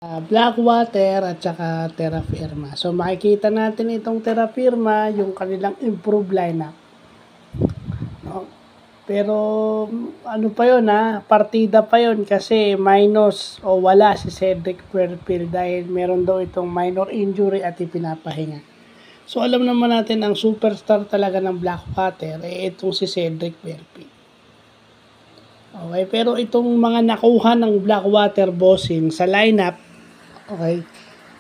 Blackwater at saka Terra Firma. So makikita natin itong Terra Firma, yung kanilang improved lineup. No? Pero ano pa yun partida pa yun kasi minus o wala si Cedric Fairfield dahil meron daw itong minor injury at ipinapahinga. So alam naman natin ang superstar talaga ng Blackwater itong si Cedric Fairfield. Okay, pero itong mga nakuha ng Blackwater bossing sa lineup, okay,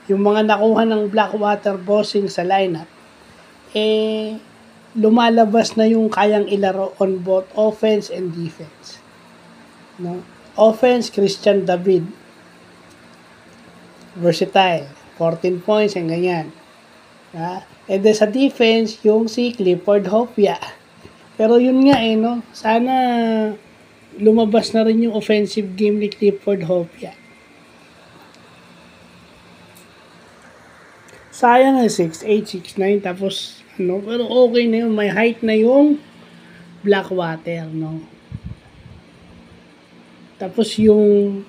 yung mga nakuha ng Blackwater bossing sa lineup, lumalabas na yung kayang ilaro on both offense and defense. No? Offense, Christian David. Versatile. 14 points and ganyan. And then sa defense, yung si Clifford Hopia. Pero yun nga no? Sana lumabas na rin yung offensive game ni Clifford Hopia. Sayang 6'8", 6'9", tapos pero okay na yun, may height na yung Blackwater, no. Tapos yung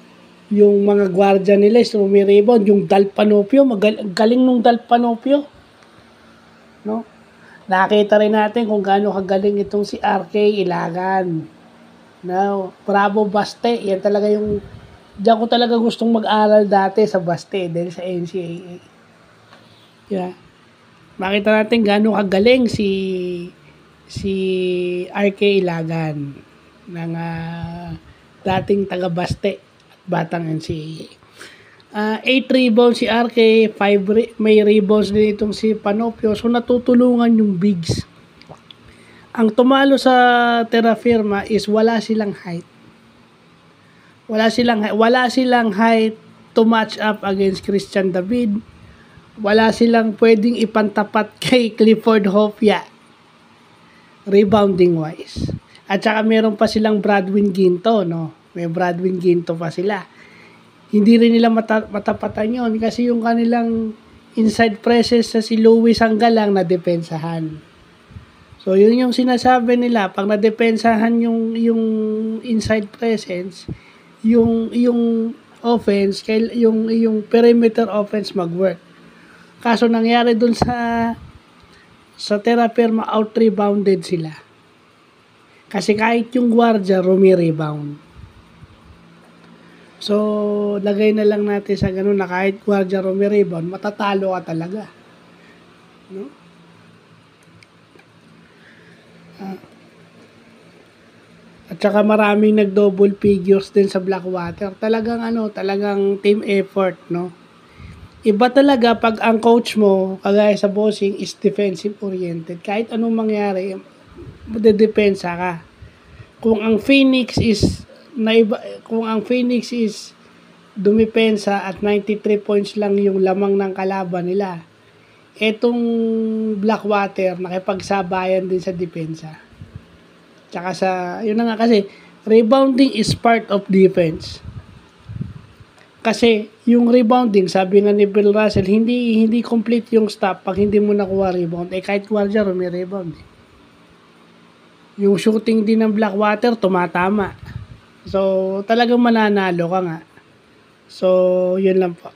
mga gwardiya nila is rebound, yung Dalpanopio, galing nung Dalpanopio, no. Nakita rin natin kung gaano kagaling itong si RK Ilagan. Now, Bravo Baste, yan talaga yung diyan ko talaga gustong mag-aral dati sa Baste dahil sa NCAA. Yeah. Makita natin gaano kagaling si RK Ilagan ng dating taga Baste at batang NCAA. 8 rebounds si RK, 5 may rebounds din itong si Panopio. So natutulungan yung bigs. Ang tumalo sa Terra Firma is wala silang height. Wala silang height to match up against Christian David. Wala silang pwedeng ipantapat kay Clifford Hopia rebounding wise. At saka meron pa silang Bradwin Ginto, no? May Bradwin Ginto pa sila. Hindi rin nila matapatan yon kasi yung kanilang inside presence sa si Louis Anggalang na depensahan. So yun yung sinasabi nila, pag nadepensahan yung inside presence, yung offense, yung perimeter offense mag-work. Kaso nangyari dun sa Terra Firma, out-rebounded sila. Kasi kahit yung guardia, rumi-rebound. So, lagay na lang natin sa ganun na kahit guardia, rumi-rebound, matatalo ka talaga. No? At saka maraming nag-double figures din sa Blackwater. Talagang team effort, no? Iba talaga pag ang coach mo, kagaya sa bossing, is defensive oriented. Kahit anong mangyari, madedepensa ka. Kung ang Phoenix is dumipensa at 93 points lang yung lamang ng kalaban nila, etong Blackwater nakipagsabayan din sa depensa. Tsaka yun na nga kasi, rebounding is part of defense. Kasi yung rebounding, sabi nga ni Bill Russell, hindi complete yung stop pag hindi mo nakuha rebound. Kahit guardia, may rebound. Yung shooting din ng Blackwater, tumatama. So, talagang mananalo ka nga. So, yun lang po.